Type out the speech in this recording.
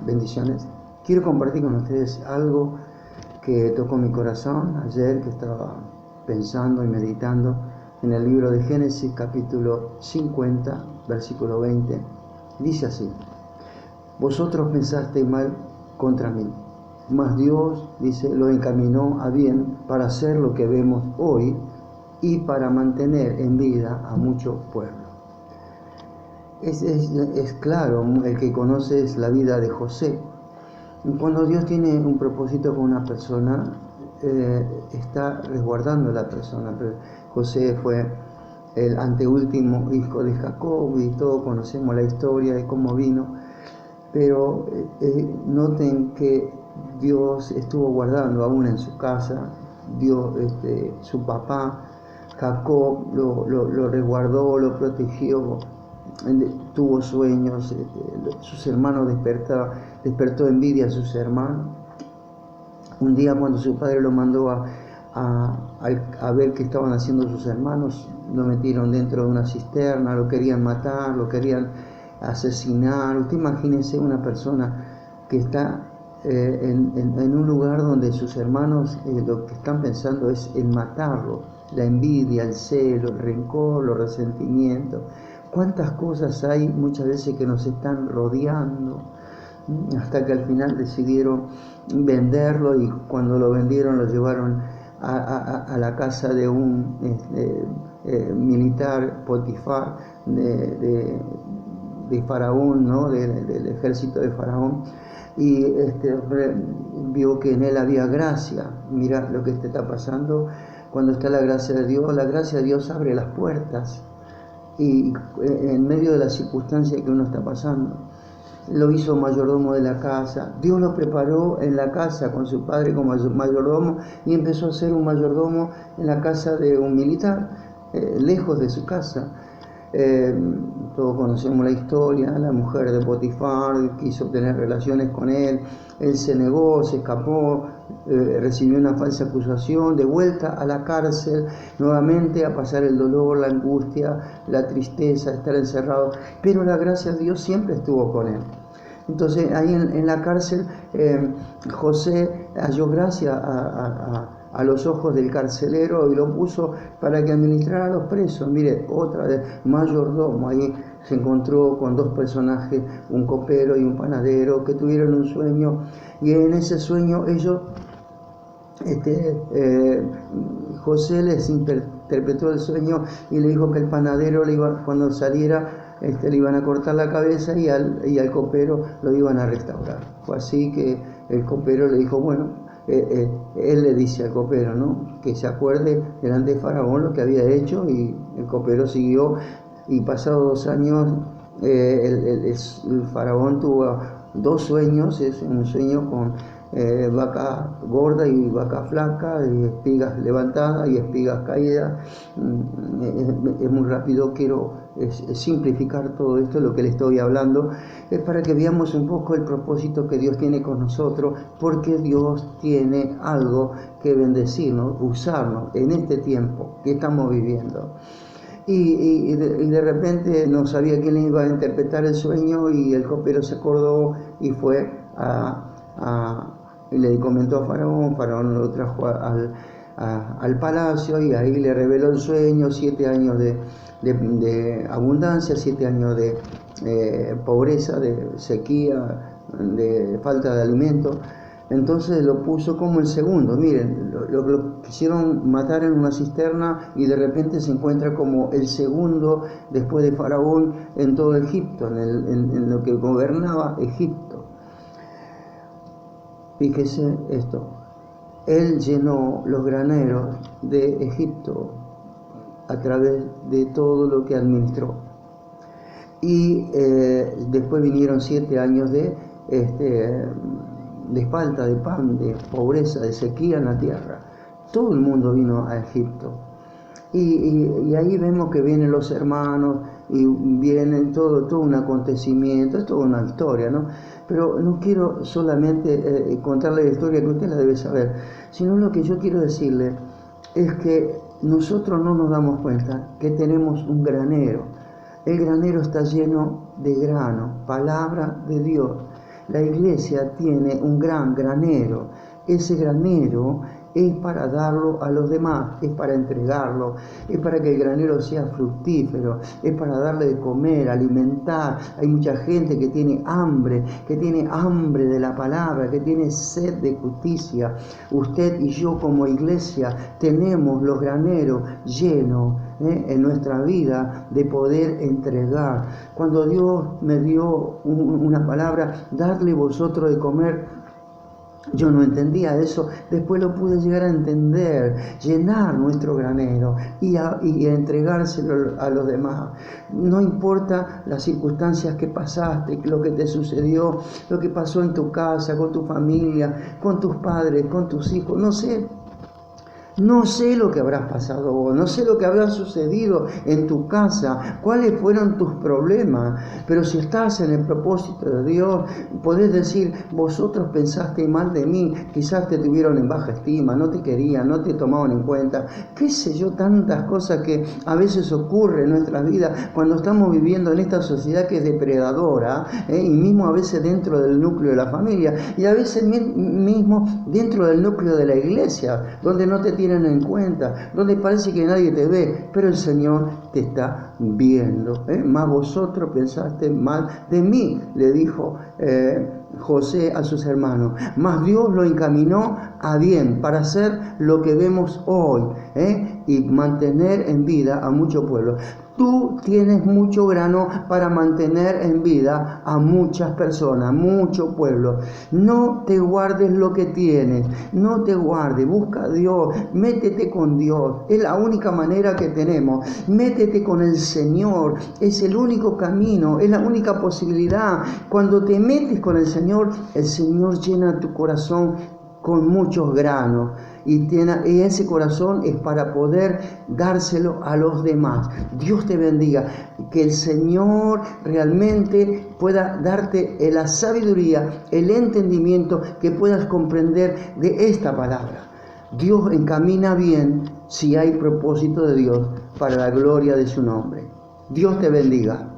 Bendiciones. Quiero compartir con ustedes algo que tocó mi corazón ayer, que estaba pensando y meditando en el libro de Génesis, capítulo 50, versículo 20. Dice así: vosotros pensasteis mal contra mí, mas Dios, dice, lo encaminó a bien para hacer lo que vemos hoy y para mantener en vida a mucho pueblo. Es claro, el que conoce es la vida de José. Cuando Dios tiene un propósito con una persona, está resguardando a la persona. Pero José fue el anteúltimo hijo de Jacob y todos conocemos la historia de cómo vino. Pero noten que Dios estuvo guardando aún en su casa. Dios, su papá Jacob lo resguardó, lo protegió. Tuvo sueños, sus hermanos despertó envidia a sus hermanos. Un día, cuando su padre lo mandó a ver qué estaban haciendo sus hermanos, lo metieron dentro de una cisterna, lo querían matar, lo querían asesinar. Usted imagínese una persona que está en un lugar donde sus hermanos lo que están pensando es en matarlo. La envidia, el celo, el rencor, los resentimientos. ¿Cuántas cosas hay muchas veces que nos están rodeando? Hasta que al final decidieron venderlo, y cuando lo vendieron lo llevaron a la casa de un militar, Potifar, de Faraón, ¿no? del ejército de Faraón. Y vio que en él había gracia. Mira lo que te está pasando. Cuando está la gracia de Dios abre las puertas. Y en medio de las circunstancias que uno está pasando, lo hizo mayordomo de la casa. Dios lo preparó en la casa con su padre como mayordomo, y empezó a ser un mayordomo en la casa de un militar, lejos de su casa. Todos conocemos la historia. La mujer de Potifar quiso tener relaciones con él se negó, se escapó, recibió una falsa acusación, de vuelta a la cárcel, nuevamente a pasar el dolor, la angustia, la tristeza, estar encerrado, pero la gracia de Dios siempre estuvo con él. Entonces ahí en la cárcel José halló gracia a los ojos del carcelero y lo puso para que administrara a los presos. Mire, otra vez, mayordomo. Ahí se encontró con dos personajes, un copero y un panadero, que tuvieron un sueño, y en ese sueño ellos, José les interpretó el sueño y le dijo que el panadero cuando saliera le iban a cortar la cabeza, y al copero lo iban a restaurar. Fue así que el copero le dijo, bueno, él le dice al copero, ¿no?, que se acuerde delante de Faraón lo que había hecho, y el copero siguió, y pasados 2 años el Faraón tuvo 2 sueños. Es un sueño con vaca gorda y vaca flaca, y espigas levantadas y espigas caídas. Es muy rápido, quiero simplificar todo esto, lo que le estoy hablando, es para que veamos un poco el propósito que Dios tiene con nosotros, porque Dios tiene algo que bendecirnos, usarnos en este tiempo que estamos viviendo. Y de repente no sabía quién le iba a interpretar el sueño, y el copero se acordó y fue y le comentó a Faraón. Faraón lo trajo al palacio, y ahí le reveló el sueño: 7 años de abundancia, 7 años de pobreza, de sequía, de falta de alimento. Entonces lo puso como el segundo. Miren, lo quisieron matar en una cisterna, y de repente se encuentra como el segundo después de Faraón en todo Egipto, en lo que gobernaba Egipto. Fíjese esto: él llenó los graneros de Egipto a través de todo lo que administró. Y después vinieron 7 años de falta de pan, de pobreza, de sequía en la tierra. Todo el mundo vino a Egipto. Y ahí vemos que vienen los hermanos, y vienen todo un acontecimiento. Es toda una historia, ¿no? Pero no quiero solamente contarle la historia, que usted la debe saber, sino lo que yo quiero decirle es que nosotros no nos damos cuenta que tenemos un granero. El granero está lleno de grano, palabra de Dios. La iglesia tiene un gran granero. Ese granero es para darlo a los demás, es para entregarlo, es para que el granero sea fructífero, es para darle de comer, alimentar. Hay mucha gente que tiene hambre de la palabra, que tiene sed de justicia. Usted y yo como iglesia tenemos los graneros llenos en nuestra vida de poder entregar. Cuando Dios me dio una palabra, darle vosotros de comer, yo no entendía eso, después lo pude llegar a entender, llenar nuestro granero y entregárselo a los demás. No importa las circunstancias que pasaste, lo que te sucedió, lo que pasó en tu casa, con tu familia, con tus padres, con tus hijos, no sé lo que habrás pasado vos, no sé lo que habrá sucedido en tu casa, cuáles fueron tus problemas, pero si estás en el propósito de Dios, podés decir, vosotros pensaste mal de mí, quizás te tuvieron en baja estima, no te querían, no te tomaban en cuenta, qué sé yo, tantas cosas que a veces ocurren en nuestras vidas cuando estamos viviendo en esta sociedad que es depredadora, y mismo a veces dentro del núcleo de la familia, y a veces mismo dentro del núcleo de la iglesia, donde no te tienen en cuenta, donde parece que nadie te ve, pero el Señor te está viendo. Más vosotros pensaste mal de mí, le dijo José a sus hermanos, mas Dios lo encaminó a bien para hacer lo que vemos hoy, y mantener en vida a mucho pueblo. Tú tienes mucho grano para mantener en vida a muchas personas, mucho pueblo. No te guardes lo que tienes, no te guardes, busca a Dios, métete con Dios, es la única manera que tenemos. Métete con el Señor, es el único camino, es la única posibilidad. Cuando te metes con el Señor llena tu corazón con muchos granos. Y ese corazón es para poder dárselo a los demás. Dios te bendiga. Que el Señor realmente pueda darte la sabiduría, el entendimiento que puedas comprender de esta palabra. Dios encamina bien si hay propósito de Dios para la gloria de su nombre. Dios te bendiga.